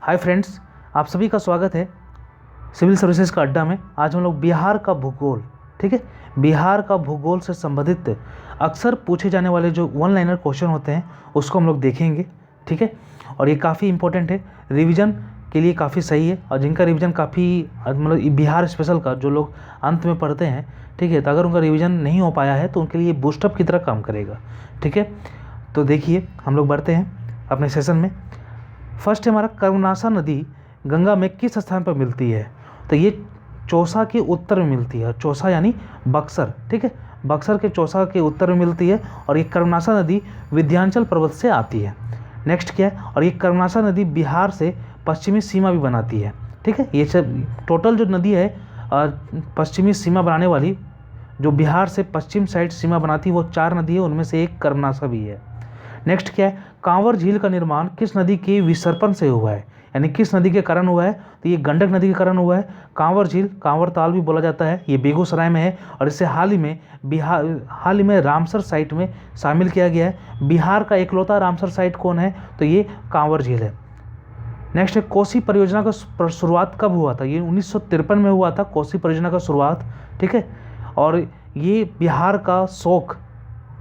Hi friends, आप सभी का स्वागत है सिविल सर्विसेज का अड्डा में। आज हम लोग बिहार का भूगोल, ठीक है, बिहार का भूगोल से संबंधित अक्सर पूछे जाने वाले जो वन लाइनर क्वेश्चन होते हैं उसको हम लोग देखेंगे, ठीक है। और ये काफ़ी इंपॉर्टेंट है, रिवीजन के लिए काफ़ी सही है। और जिनका रिवीजन काफ़ी मतलब बिहार स्पेशल का जो लोग अंत में पढ़ते हैं, ठीक है, तो अगर उनका रिवीजन नहीं हो पाया है तो उनके लिए बूस्टअप की तरह काम करेगा, ठीक है। तो देखिए हम लोग बढ़ते हैं अपने सेशन में। फर्स्ट है हमारा कर्मनाशा नदी गंगा में किस स्थान पर मिलती है? तो ये चौसा के उत्तर में मिलती है। चौसा यानी बक्सर, ठीक है, बक्सर के चौसा के उत्तर में मिलती है। और ये कर्मनाशा नदी विंध्याचल पर्वत से आती है। नेक्स्ट क्या है? और ये कर्मनाशा नदी बिहार से पश्चिमी सीमा भी बनाती है, ठीक है। ये सब टोटल जो नदी है पश्चिमी सीमा बनाने वाली, जो बिहार से पश्चिम साइड सीमा बनाती है, वो 4 नदी है, उनमें से एक कर्मनाशा भी है। नेक्स्ट क्या है? कांवर झील का निर्माण किस नदी के विसर्पण से हुआ है, यानी किस नदी के कारण हुआ है? तो ये गंडक नदी के कारण हुआ है। कांवर झील, कांवर ताल भी बोला जाता है, ये बेगूसराय में है। और इसे हाल ही में रामसर साइट में शामिल किया गया है। बिहार का इकलौता रामसर साइट कौन है? तो ये कांवर झील है। नेक्स्ट है कोसी परियोजना का शुरुआत कब हुआ था? ये 1953 में हुआ था कोसी परियोजना का शुरुआत, ठीक है। और ये बिहार का शोक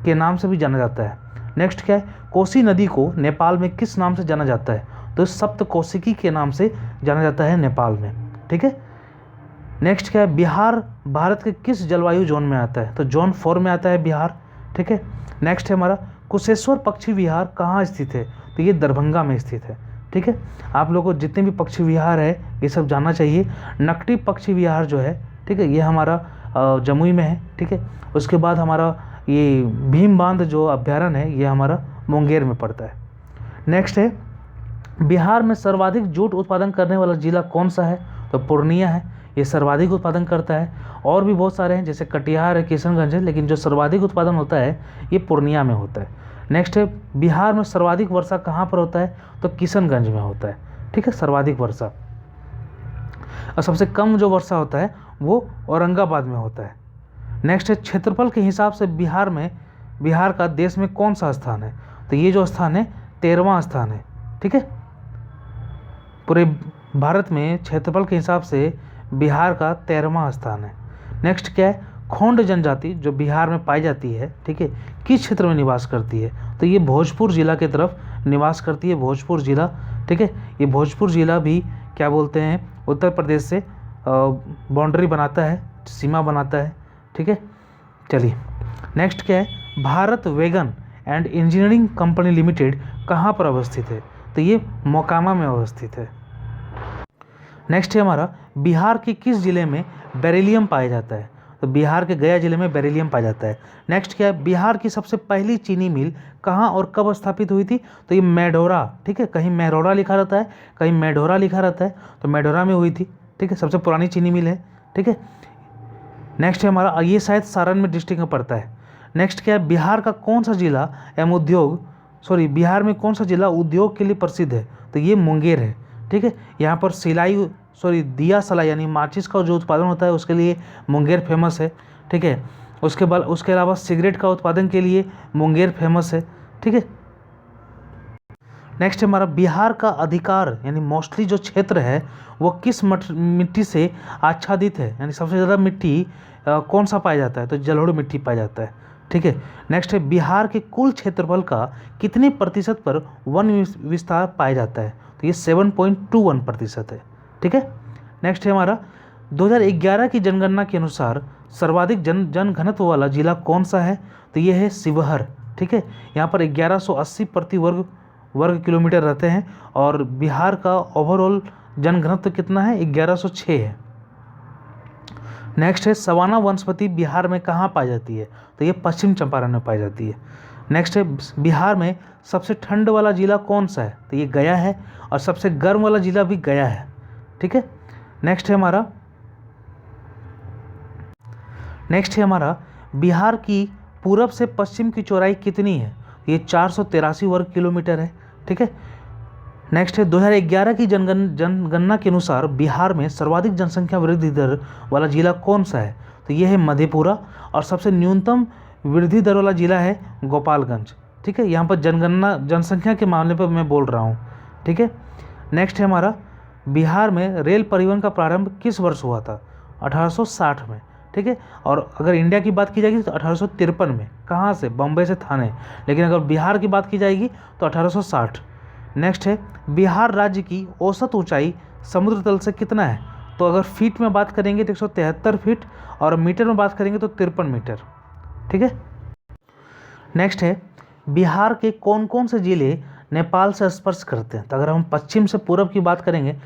के नाम से भी जाना जाता है। नेक्स्ट क्या है? कोसी नदी को नेपाल में किस नाम से जाना जाता है? तो सप्तकोशिकी के नाम से जाना जाता है नेपाल में, ठीक है। नेक्स्ट क्या है? बिहार भारत के किस जलवायु जोन में आता है? तो जोन 4 में आता है बिहार, ठीक है। नेक्स्ट है हमारा कुशेश्वर पक्षी विहार कहाँ स्थित है? तो ये दरभंगा में स्थित है, ठीक है। आप लोगों को जितने भी पक्षी विहार है ये सब जानना चाहिए। नकटी पक्षी विहार जो है, ठीक है, ये हमारा जमुई में है, ठीक है। उसके बाद हमारा ये भीम बांध जो अभ्यारण्य है ये हमारा मुंगेर में पड़ता है। नेक्स्ट है बिहार में सर्वाधिक जूट उत्पादन करने वाला जिला कौन सा है? तो पूर्णिया है, ये सर्वाधिक उत्पादन करता है। और भी बहुत सारे हैं जैसे कटिहार है, किशनगंज है, लेकिन जो सर्वाधिक उत्पादन होता है ये पूर्णिया में होता है। नेक्स्ट है बिहार में सर्वाधिक वर्षा कहाँ पर होता है? तो किशनगंज में होता है, ठीक है, सर्वाधिक वर्षा। और सबसे कम जो वर्षा होता है वो औरंगाबाद में होता है। नेक्स्ट है क्षेत्रफल के हिसाब से बिहार का देश में कौन सा स्थान है? तो ये जो स्थान है 13वां स्थान है, ठीक है। पूरे भारत में क्षेत्रफल के हिसाब से बिहार का 13वां स्थान है। नेक्स्ट क्या है? खोंड जनजाति जो बिहार में पाई जाती है, ठीक है, किस क्षेत्र में निवास करती है? तो ये भोजपुर जिला की तरफ निवास करती है, भोजपुर जिला, ठीक है। ये भोजपुर जिला भी क्या बोलते हैं, उत्तर प्रदेश से बाउंड्री बनाता है, सीमा बनाता है, ठीक है। चलिए नेक्स्ट क्या है? Bharat wagon and engineering company limited कहाँ पर अवस्थित है? तो ये मोकामा में अवस्थित है। नेक्स्ट है हमारा बिहार के किस जिले में बेरिलियम पाया जाता है? तो बिहार के गया जिले में बेरिलियम पाया जाता है। नेक्स्ट क्या है? बिहार की सबसे पहली चीनी मिल कहाँ और कब स्थापित हुई थी? तो ये मेढोरा, ठीक है, कहीं मेढोरा लिखा रहता है, कहीं मेढोरा लिखा रहता है, तो मेढोरा में हुई थी, ठीक है, सबसे पुरानी चीनी मिल है, ठीक है। नेक्स्ट है हमारा, ये शायद सारण में डिस्ट्रिक्ट में पड़ता है। नेक्स्ट क्या है? बिहार का कौन सा जिला बिहार में कौन सा जिला उद्योग के लिए प्रसिद्ध है? तो ये मुंगेर है, ठीक है। यहाँ पर दिया सलाई यानी माचिस का जो उत्पादन होता है उसके लिए मुंगेर फेमस है, ठीक है। उसके अलावा सिगरेट का उत्पादन के लिए मुंगेर फेमस है, ठीक है। नेक्स्ट है हमारा बिहार का अधिकार यानी मोस्टली जो क्षेत्र है वो किस मिट्टी से आच्छादित है, यानी सबसे ज़्यादा मिट्टी कौन सा पाया जाता है? तो जलोढ़ मिट्टी पाया जाता है, ठीक है। नेक्स्ट है बिहार के कुल क्षेत्रफल का कितने प्रतिशत पर वन विस्तार पाया जाता है? तो ये 7.21% है, ठीक है। नेक्स्ट है हमारा 2011 की जनगणना के अनुसार सर्वाधिक जनघनत्व वाला जिला कौन सा है? तो ये है शिवहर, ठीक है। यहाँ पर 1180 प्रति वर्ग किलोमीटर रहते हैं और बिहार का ओवरऑल जनघनत्व कितना है? 1106 है। नेक्स्ट है सवाना वनस्पति बिहार में कहाँ पाई जाती है? तो ये पश्चिम चंपारण में पाई जाती है। नेक्स्ट है बिहार में सबसे ठंड वाला जिला कौन सा है? तो ये गया है। और सबसे गर्म वाला जिला भी गया है, ठीक है। नेक्स्ट है हमारा बिहार की पूरब से पश्चिम की चौड़ाई कितनी है? ये 483 वर्ग किलोमीटर है, ठीक है। नेक्स्ट है 2011 की जनगणना के अनुसार बिहार में सर्वाधिक जनसंख्या वृद्धि दर वाला जिला कौन सा है? तो ये है मधेपुरा। और सबसे न्यूनतम वृद्धि दर वाला जिला है गोपालगंज, ठीक है। यहाँ पर जनसंख्या के मामले पर मैं बोल रहा हूँ, ठीक है। नेक्स्ट है हमारा, बिहार में रेल परिवहन का प्रारंभ किस वर्ष हुआ था? 1860 में, ठीक है। और अगर इंडिया की बात की जाएगी तो 1853 में। कहाँ से? बम्बई से थाने। लेकिन अगर बिहार की बात की जाएगी तो 1860। नेक्स्ट है, बिहार राज्य की औसत ऊंचाई समुद्र तल से कितना है? तो अगर फीट में बात करेंगे तो 173 फीट, और मीटर में बात करेंगे तो 53 मीटर, ठीक है। नेक्स्ट है, बिहार के कौन कौन से जिले नेपाल से स्पर्श करते हैं? तो अगर हम पश्चिम से पूरब की बात करेंगे,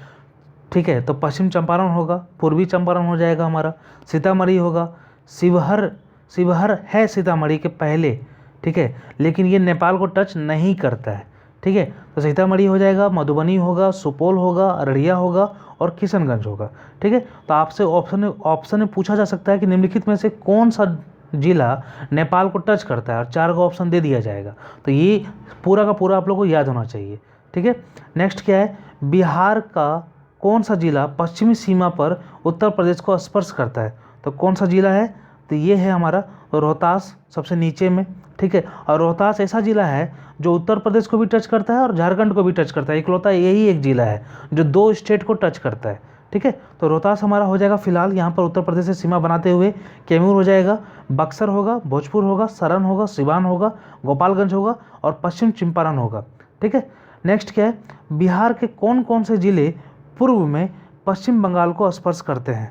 ठीक है, तो पश्चिम चंपारण होगा, पूर्वी चंपारण हो जाएगा हमारा, सीतामढ़ी होगा, शिवहर है सीतामढ़ी के पहले, ठीक है, लेकिन ये नेपाल को टच नहीं करता है, ठीक है। तो सीतामढ़ी हो जाएगा, मधुबनी होगा, सुपौल होगा, अररिया होगा और किशनगंज होगा, ठीक है। तो आपसे ऑप्शन में पूछा जा सकता है कि निम्नलिखित में से कौन सा जिला नेपाल को टच करता है, और 4 का ऑप्शन दे दिया जाएगा। तो ये पूरा का पूरा आप लोगों को याद होना चाहिए, ठीक है। नेक्स्ट क्या है, बिहार का कौन सा जिला पश्चिमी सीमा पर उत्तर प्रदेश को स्पर्श करता है? तो कौन सा जिला है? तो ये है हमारा रोहतास, सबसे नीचे में, ठीक है। और रोहतास ऐसा जिला है जो उत्तर प्रदेश को भी टच करता है और झारखंड को भी टच करता है। इकलौता यही एक जिला है जो 2 स्टेट को टच करता है, ठीक है। तो रोहतास हमारा हो जाएगा फिलहाल यहाँ पर उत्तर प्रदेश से सीमा बनाते हुए। कैमूर हो जाएगा, बक्सर होगा, भोजपुर होगा, सरन होगा, सिवान होगा, गोपालगंज होगा और पश्चिम चंपारण होगा, ठीक है। नेक्स्ट क्या है, बिहार के कौन कौन से जिले पूर्व में पश्चिम बंगाल को स्पर्श करते हैं?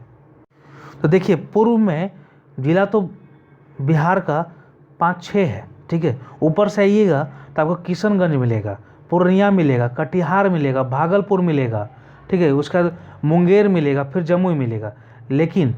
तो देखिए, पूर्व में जिला तो बिहार का 5-6 है, ठीक है। ऊपर से आइएगा तो आपको किशनगंज मिलेगा, पूर्णिया मिलेगा, कटिहार मिलेगा, भागलपुर मिलेगा, ठीक है, उसका मुंगेर मिलेगा, फिर जमुई मिलेगा। लेकिन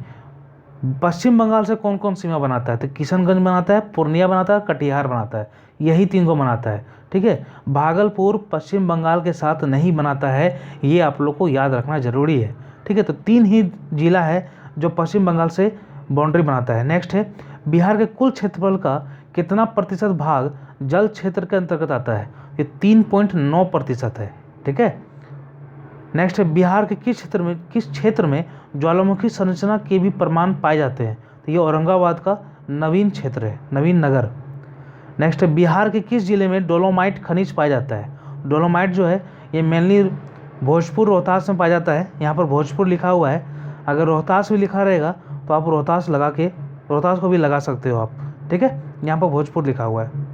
पश्चिम बंगाल से कौन कौन सीमा बनाता है? तो किशनगंज बनाता है, पूर्णिया बनाता है, कटिहार बनाता है, यही 3 को बनाता है, ठीक है। भागलपुर पश्चिम बंगाल के साथ नहीं बनाता है, ये आप लोग को याद रखना जरूरी है, ठीक है। तो 3 ही जिला है जो पश्चिम बंगाल से बाउंड्री बनाता है। नेक्स्ट है, बिहार के कुल क्षेत्रफल का कितना प्रतिशत भाग जल क्षेत्र के अंतर्गत आता है? ये 3.9% है, ठीक है। नेक्स्ट है, बिहार के किस क्षेत्र में ज्वालामुखी संरचना के भी प्रमाण पाए जाते हैं? तो ये औरंगाबाद का नवीन क्षेत्र है, नवीन नगर। नेक्स्ट है, बिहार के किस जिले में डोलोमाइट खनिज पाया जाता है? डोलोमाइट जो है ये मेनली भोजपुर, रोहतास में पाया जाता है। यहाँ पर भोजपुर लिखा हुआ है, अगर रोहतास भी लिखा रहेगा तो आप रोहतास लगा के रोहतास को भी लगा सकते हो आप, ठीक है। यहाँ पर भोजपुर लिखा हुआ है।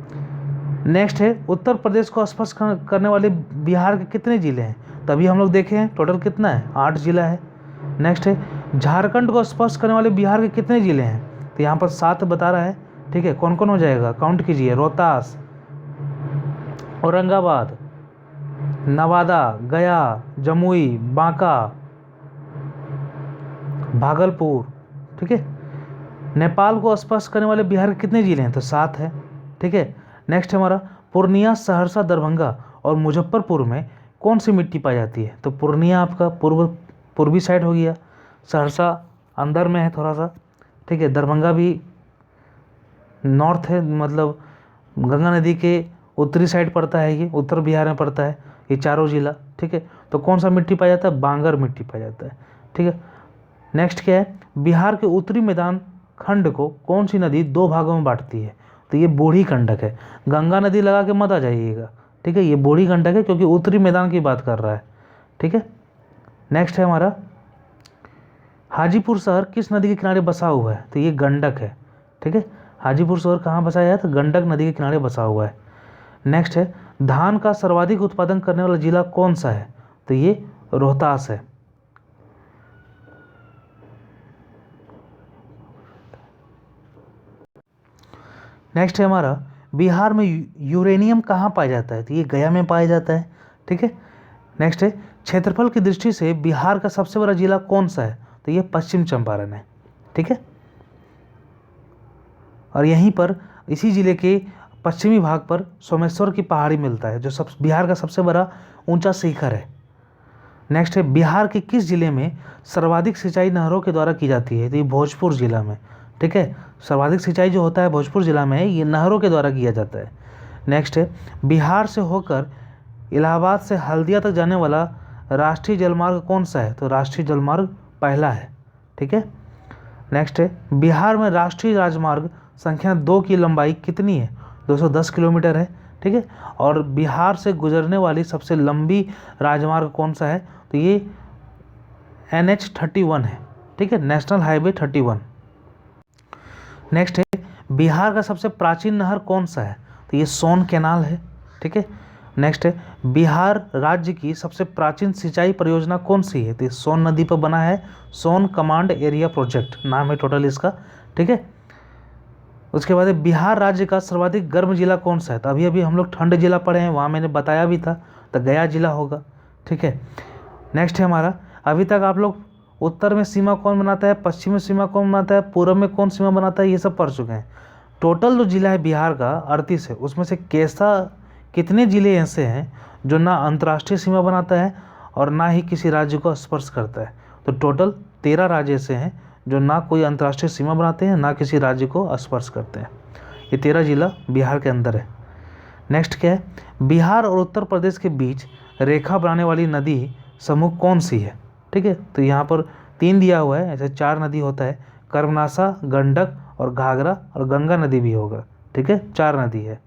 नेक्स्ट है, उत्तर प्रदेश को स्पर्श करने वाले बिहार के कितने जिले हैं? तभी हम लोग देखे हैं टोटल कितना है, 8 जिला है। नेक्स्ट है, झारखंड को स्पर्श करने वाले बिहार के कितने जिले हैं? तो यहाँ पर 7 बता रहा है, ठीक है। कौन कौन हो जाएगा, काउंट कीजिए। रोहतास, औरंगाबाद, नवादा, गया, जमुई, बांका, भागलपुर, ठीक है। नेपाल को स्पर्श करने वाले बिहार के कितने जिले हैं? तो 7 है, ठीक है। नेक्स्ट हमारा, पूर्णिया, सहरसा, दरभंगा और मुजफ्फरपुर में कौन सी मिट्टी पाई जाती है? तो पूर्णिया आपका पूर्वी साइड हो गया, सहरसा अंदर में है थोड़ा सा, ठीक है। दरभंगा भी नॉर्थ है, मतलब गंगा नदी के उत्तरी साइड पड़ता है, ये उत्तर बिहार में पड़ता है, ये चारों जिला, ठीक है। तो कौन सा मिट्टी पाया जाता है? बांगर मिट्टी पाया जाता है, ठीक है। नेक्स्ट क्या है, बिहार के उत्तरी मैदान खंड को कौन सी नदी 2 भागों में बांटती है? तो ये बूढ़ी गंडक है, गंगा नदी लगा के मत आ जाइएगा, ठीक है। ये बूढ़ी गंडक है क्योंकि उत्तरी मैदान की बात कर रहा है, ठीक है। नेक्स्ट है हमारा, हाजीपुर शहर किस नदी के किनारे बसा हुआ है? तो ये गंडक है, ठीक है। हाजीपुर शहर कहाँ बसाया है? तो गंडक नदी के किनारे बसा हुआ है। नेक्स्ट है, धान का सर्वाधिक उत्पादन करने वाला जिला कौन सा है? तो ये रोहतास है। नेक्स्ट है हमारा, बिहार में यूरेनियम कहाँ पाया जाता है? तो ये गया में पाया जाता है, ठीक है। नेक्स्ट है, क्षेत्रफल की दृष्टि से बिहार का सबसे बड़ा जिला कौन सा है? तो ये पश्चिम चंपारण है, ठीक है। और यहीं पर इसी जिले के पश्चिमी भाग पर सोमेश्वर की पहाड़ी मिलता है, जो बिहार का सबसे बड़ा ऊंचा शिखर है। नेक्स्ट है, बिहार के किस जिले में सर्वाधिक सिंचाई नहरों के द्वारा की जाती है? तो ये भोजपुर जिला में, ठीक है। सर्वाधिक सिंचाई जो होता है भोजपुर जिला में, ये नहरों के द्वारा किया जाता है। नेक्स्ट है, बिहार से होकर इलाहाबाद से हल्दिया तक जाने वाला राष्ट्रीय जलमार्ग कौन सा है? तो राष्ट्रीय जलमार्ग पहला है, ठीक है। नेक्स्ट है, बिहार में राष्ट्रीय राजमार्ग संख्या 2 की लंबाई कितनी है? 210 किलोमीटर है, ठीक है। और बिहार से गुजरने वाली सबसे लंबी राजमार्ग कौन सा है, तो ये NH-31 है, ठीक है, नेशनल हाईवे 31। नेक्स्ट है बिहार का सबसे प्राचीन नहर कौन सा है, तो ये सोन कैनाल है, ठीक है। नेक्स्ट है बिहार राज्य की सबसे प्राचीन सिंचाई परियोजना कौन सी है, तो ये सोन नदी पर बना है, सोन कमांड एरिया प्रोजेक्ट नाम है टोटल इसका, ठीक है। उसके बाद बिहार राज्य का सर्वाधिक गर्म जिला कौन सा है, तो अभी अभी हम लोग ठंड जिला पढ़े हैं, वहाँ मैंने बताया भी था, तो गया जिला होगा, ठीक है। नेक्स्ट है हमारा, अभी तक आप लोग उत्तर में सीमा कौन बनाता है, पश्चिम में सीमा कौन बनाता है, पूर्व में कौन सीमा बनाता है, ये सब पढ़ चुके हैं। टोटल जो जिला है बिहार का 38 है, उसमें से कितने जिले ऐसे हैं जो ना अंतर्राष्ट्रीय सीमा बनाता है और ना ही किसी राज्य को स्पर्श करता है, तो टोटल 13 राज्य ऐसे हैं जो ना कोई अंतर्राष्ट्रीय सीमा बनाते हैं ना किसी राज्य को स्पर्श करते हैं। ये 13 जिला बिहार के अंदर है। नेक्स्ट क्या है, बिहार और उत्तर प्रदेश के बीच रेखा बनाने वाली नदी समूह कौन सी है, ठीक है। तो यहाँ पर 3 दिया हुआ है, ऐसे 4 नदी होता है, कर्मनाशा, गंडक और घाघरा, और गंगा नदी भी होगा, ठीक है, 4 नदी है।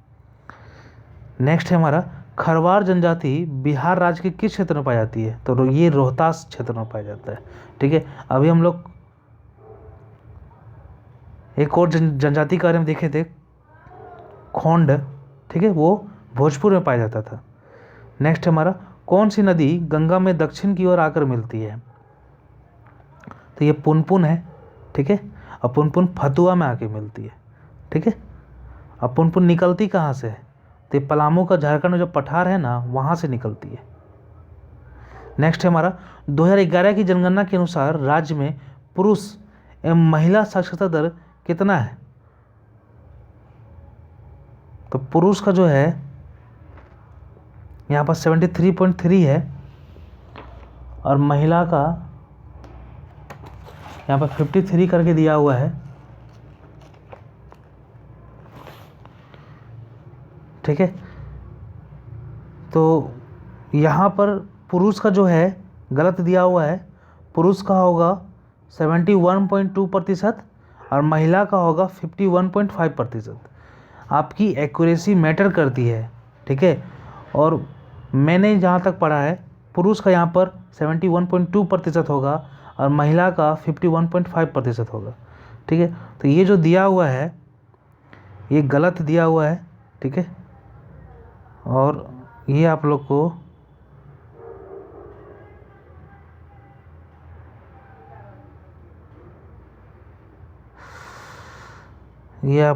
नेक्स्ट है हमारा, खरवार जनजाति बिहार राज्य के किस क्षेत्र में पाई जाती है, तो ये रोहतास क्षेत्र में पाया जाता है, ठीक है। अभी हम लोग एक और जनजाति के बारे में देखे थे, खोंड, ठीक है, वो भोजपुर में पाया जाता था। नेक्स्ट हमारा, कौन सी नदी गंगा में दक्षिण की ओर आकर मिलती है, तो ये पुनपुन है, ठीक है, और पुनपुन फतुआ में आके मिलती है, ठीक है। अब पुनपुन निकलती कहाँ से है, तो पलामू का झारखंड में जो पठार है ना, वहाँ से निकलती है। नेक्स्ट है हमारा, 2011 की जनगणना के अनुसार राज्य में पुरुष एवं महिला साक्षरता दर कितना है, तो पुरुष का जो है यहाँ पर 73.3 है और महिला का यहाँ पर 53 करके दिया हुआ है, ठीक है। तो यहाँ पर पुरुष का जो है गलत दिया हुआ है, पुरुष का होगा 71.2% और महिला का होगा 51.5%। आपकी एक्यूरेसी मैटर करती है, ठीक है। और मैंने जहाँ तक पढ़ा है, पुरुष का यहाँ पर 71.2% होगा और महिला का 51.5% होगा, ठीक है। तो ये जो दिया हुआ है ये गलत दिया हुआ है, ठीक है। और ये आप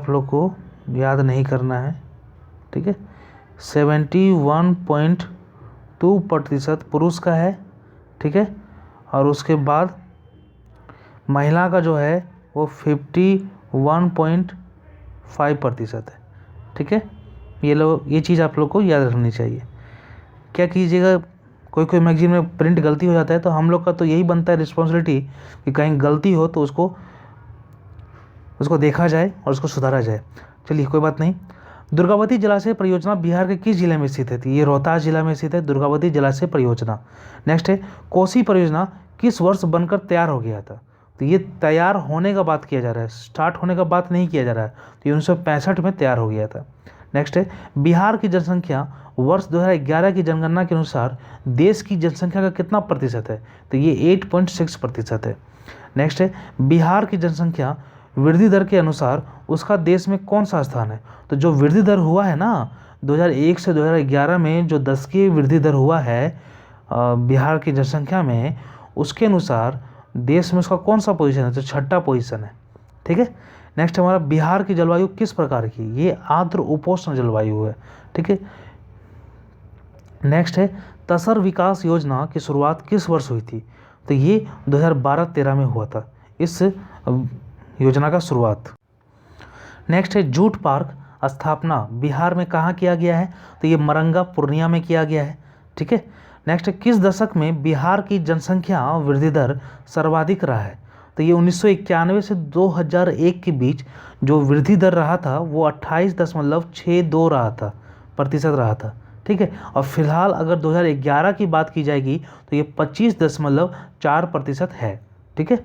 लोग को याद नहीं करना है, ठीक है। 71.2% पुरुष का है, ठीक है। और उसके बाद महिला का जो है वो 51.5% है, ठीक है। ये चीज़ आप लोग को याद रखनी चाहिए। क्या कीजिएगा, कोई मैगजीन में प्रिंट गलती हो जाता है तो हम लोग का तो यही बनता है रिस्पॉन्सिबिलिटी कि कहीं गलती हो तो उसको देखा जाए और उसको सुधारा जाए। चलिए कोई बात नहीं। दुर्गावती जलाशय परियोजना बिहार के किस जिले में स्थित है, तो ये रोहतास जिला में स्थित है दुर्गावती जलाशय परियोजना। नेक्स्ट है, कोसी परियोजना किस वर्ष बनकर तैयार हो गया था, तो ये तैयार होने का बात किया जा रहा है, स्टार्ट होने का बात नहीं किया जा रहा है, तो ये 1965 में तैयार हो गया था। नेक्स्ट है, बिहार की जनसंख्या वर्ष 2011 की जनगणना के अनुसार देश की जनसंख्या का कितना प्रतिशत है, तो ये 8.6% है। नेक्स्ट है, बिहार की जनसंख्या वृद्धि दर के अनुसार उसका देश में कौन सा स्थान है, तो जो वृद्धि दर हुआ है ना 2001 से 2011 में, जो 10 की वृद्धि दर हुआ है बिहार की जनसंख्या में, उसके अनुसार देश में उसका कौन सा पोजीशन है, तो 6ठा पोजीशन है, ठीक है। नेक्स्ट हमारा, बिहार की जलवायु किस प्रकार की, ये आर्द्र उपोष्ण जलवायु है, ठीक है। नेक्स्ट है, तसर विकास योजना की शुरुआत किस वर्ष हुई थी, तो ये 2012-13 में हुआ था इस योजना का शुरुआत। नेक्स्ट है, जूट पार्क स्थापना बिहार में कहाँ किया गया है, तो ये मरंगा पूर्णिया में किया गया है, ठीक है। नेक्स्ट है, किस दशक में बिहार की जनसंख्या वृद्धि दर सर्वाधिक रहा है, तो ये 1991 से 2001 के बीच जो वृद्धि दर रहा था वो 28.62 प्रतिशत रहा था, ठीक है। और फिलहाल अगर 2011 की बात की जाएगी तो ये 25.4% है, ठीक है।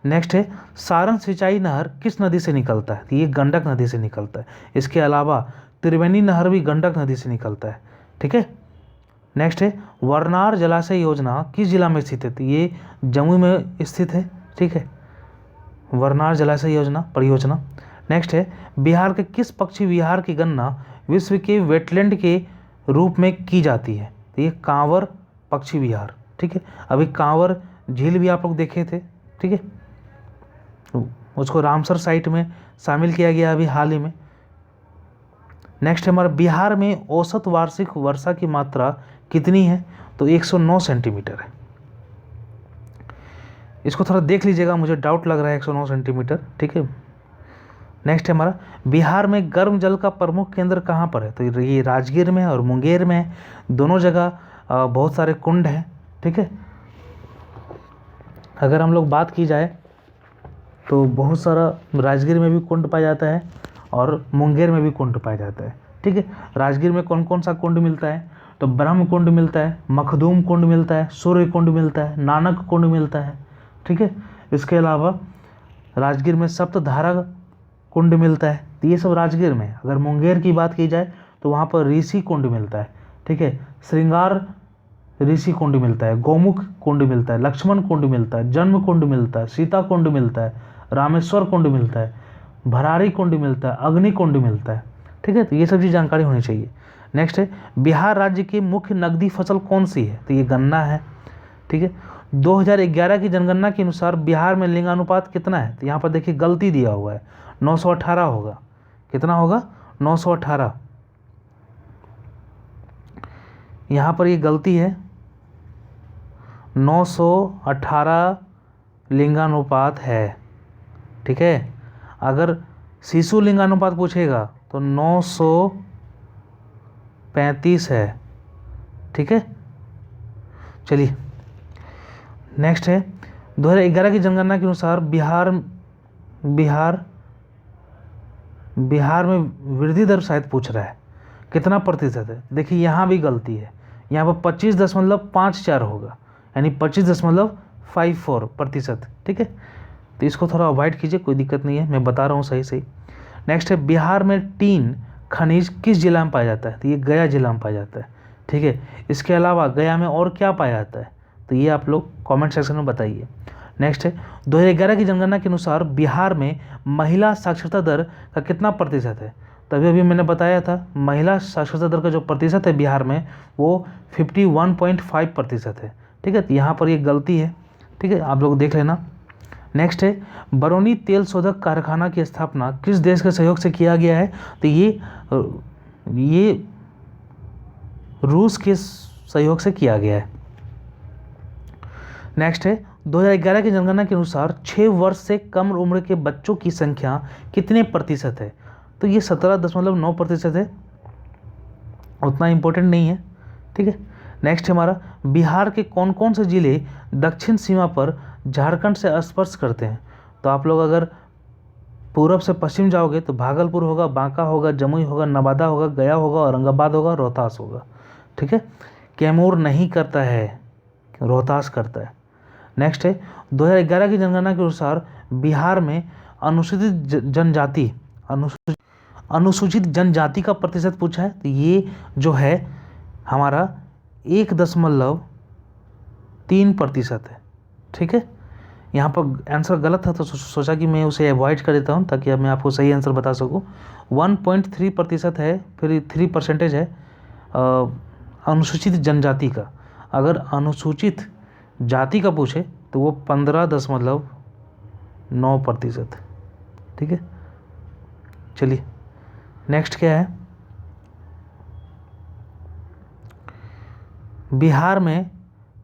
नेक्स्ट है, सारण सिंचाई नहर किस नदी से निकलता है, तो ये गंडक नदी से निकलता है। इसके अलावा त्रिवेणी नहर भी गंडक नदी से निकलता है, ठीक है। नेक्स्ट है वरनार जलाशय योजना किस जिला में स्थित है, तो ये जमुई में स्थित है, ठीक है, वरनार जलाशय योजना परियोजना। नेक्स्ट है बिहार के किस पक्षी विहार की गणना विश्व के वेटलैंड के रूप में की जाती है, तो ये कांवर पक्षी विहार, ठीक है। अभी कांवर झील भी आप लोग देखे थे, ठीक है, उसको रामसर साइट में शामिल किया गया अभी हाल ही में। नेक्स्ट हमारा बिहार में औसत वार्षिक वर्षा की मात्रा कितनी है, तो 109 सेंटीमीटर है। इसको थोड़ा देख लीजिएगा, मुझे डाउट लग रहा है 109 सेंटीमीटर, ठीक है। नेक्स्ट है हमारा बिहार में गर्म जल का प्रमुख केंद्र कहाँ पर है, तो ये राजगीर में है और मुंगेर में है, दोनों जगह बहुत सारे कुंड हैं, ठीक है। अगर हम लोग बात की जाए तो बहुत सारा राजगीर में भी कुंड पाया जाता है और मुंगेर में भी कुंड पाया जाता है, ठीक है। राजगीर में कौन कौन सा कुंड मिलता है, तो ब्रह्म कुंड मिलता है, मखदूम कुंड मिलता है, सूर्य कुंड मिलता है, नानक कुंड मिलता है, ठीक है। इसके अलावा राजगीर में सप्तधारा कुंड मिलता है, तो ये सब राजगीर में। अगर मुंगेर की बात की जाए तो वहाँ पर ऋषि कुंड मिलता है, ठीक है, श्रृंगार ऋषि कुंड मिलता है, गौमुख कुंड मिलता है, लक्ष्मण कुंड मिलता है, जन्म कुंड मिलता है, सीता कुंड मिलता है, रामेश्वर कुंड मिलता है, भरारी कुंड मिलता है, अग्नि कुंड मिलता है, ठीक है। तो ये सब चीज़ जानकारी होनी चाहिए। नेक्स्ट है बिहार राज्य की मुख्य नकदी फसल कौन सी है, तो ये गन्ना है, ठीक है। 2011 की जनगणना के अनुसार बिहार में लिंगानुपात कितना है, तो यहाँ पर देखिए गलती दिया हुआ है, 918 होगा। कितना होगा, 918। यहाँ पर ये गलती है, 918 लिंगानुपात है, ठीक है। अगर शिशु लिंगानुपात पूछेगा तो 935 है, ठीक है। चलिए नेक्स्ट है 2011 की जनगणना के अनुसार बिहार में वृद्धि दर शायद पूछ रहा है, कितना प्रतिशत है। देखिए यहाँ भी गलती है, यहाँ पर 25.54 होगा, यानी 25.54%, ठीक है। तो इसको थोड़ा अवॉइड कीजिए, कोई दिक्कत नहीं है, मैं बता रहा हूँ सही सही। नेक्स्ट है बिहार में टीन खनिज किस जिला में पाया जाता है, तो ये गया जिला में पाया जाता है, ठीक है। इसके अलावा गया में और क्या पाया जाता है, तो ये आप लोग कमेंट सेक्शन में बताइए। नेक्स्ट है 2011 की जनगणना के अनुसार बिहार में महिला साक्षरता दर का कितना प्रतिशत है, तभी अभी मैंने बताया था महिला साक्षरता दर का जो प्रतिशत है बिहार में वो 51.5% है, ठीक है। तो यहाँ पर ये गलती है, ठीक है, आप लोग देख लेना। नेक्स्ट है बरौनी तेल शोधक कारखाना की स्थापना किस देश के सहयोग से किया गया है, तो ये रूस के सहयोग से किया गया है। नेक्स्ट है 2011 की जनगणना के अनुसार 6 वर्ष से कम उम्र के बच्चों की संख्या कितने प्रतिशत है, तो ये 17.9% है, उतना इम्पोर्टेंट नहीं है, ठीक है। नेक्स्ट हमारा बिहार के कौन कौन से जिले दक्षिण सीमा पर झारखंड से स्पर्श करते हैं, तो आप लोग अगर पूरब से पश्चिम जाओगे तो भागलपुर होगा, बांका होगा, जमुई होगा, नवादा होगा, गया होगा, औरंगाबाद होगा, रोहतास होगा, ठीक है। कैमूर नहीं करता है, रोहतास करता है। नेक्स्ट है 2011 की जनगणना के अनुसार बिहार में अनुसूचित जनजाति का प्रतिशत पूछा है, तो ये जो है हमारा 1.3% है, ठीक है। यहाँ पर आंसर गलत है तो सोचा कि मैं उसे अवॉइड कर देता हूँ ताकि अब मैं आपको सही आंसर बता सकूँ। 1.3% है, फिर 3% है अनुसूचित जनजाति का। अगर अनुसूचित जाति का पूछे तो वो 15.9%, ठीक है। चलिए नेक्स्ट क्या है, बिहार में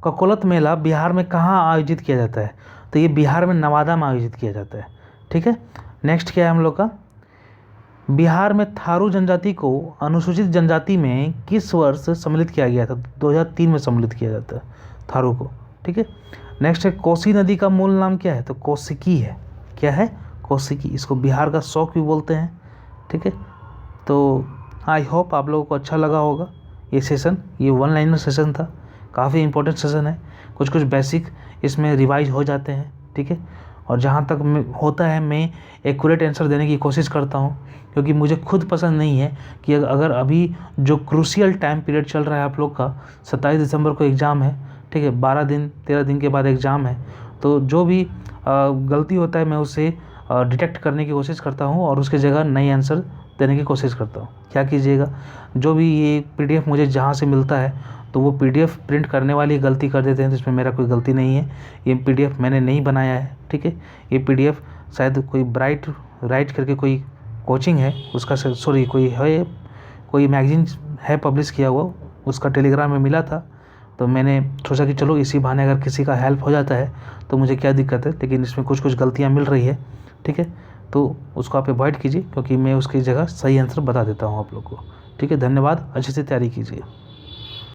ककोलत मेला बिहार में कहाँ आयोजित किया जाता है, तो ये बिहार में नवादा में आयोजित किया जाता है, ठीक है। नेक्स्ट क्या है हम लोग का, बिहार में थारू जनजाति को अनुसूचित जनजाति में किस वर्ष सम्मिलित किया गया था, 2003 में सम्मिलित किया जाता है थारू को, ठीक है। नेक्स्ट है कोसी नदी का मूल नाम क्या है, तो कौशिकी है, क्या है, कौशिकी। इसको बिहार का शौक भी बोलते हैं, ठीक है। तो आई होप आप लोगों को अच्छा लगा होगा ये सेशन, ये 1 लाइनर सेशन था, काफ़ी इंपॉर्टेंट सेशन है, कुछ बेसिक इसमें रिवाइज हो जाते हैं, ठीक है। और जहाँ तक होता है मैं एक्यूरेट आंसर देने की कोशिश करता हूँ, क्योंकि मुझे खुद पसंद नहीं है कि अगर अभी जो क्रूशियल टाइम पीरियड चल रहा है आप लोग का, 27 दिसंबर को एग्ज़ाम है, ठीक है, 12 दिन 13 दिन के बाद एग्ज़ाम है, तो जो भी गलती होता है मैं उसे डिटेक्ट करने की कोशिश करता हूँ और उसकी जगह नई आंसर देने की कोशिश करता हूँ। क्या कीजिएगा, जो भी ये PDF मुझे जहाँ से मिलता है तो वो PDF प्रिंट करने वाली गलती कर देते हैं, तो इसमें मेरा कोई गलती नहीं है। ये PDF मैंने नहीं बनाया है, ठीक है। ये PDF शायद कोई राइट करके कोई कोचिंग है उसका, सॉरी कोई मैगज़ीन है पब्लिश किया हुआ, उसका टेलीग्राम में मिला था, तो मैंने सोचा कि चलो इसी बहाने अगर किसी का हेल्प हो जाता है तो मुझे क्या दिक्कत है। लेकिन इसमें कुछ गलतियाँ मिल रही है, ठीक है, तो उसको आप अवॉइड कीजिए, क्योंकि मैं उसकी जगह सही आंसर बता देता हूँ आप लोग को। ठीक है, धन्यवाद, अच्छे से तैयारी कीजिए।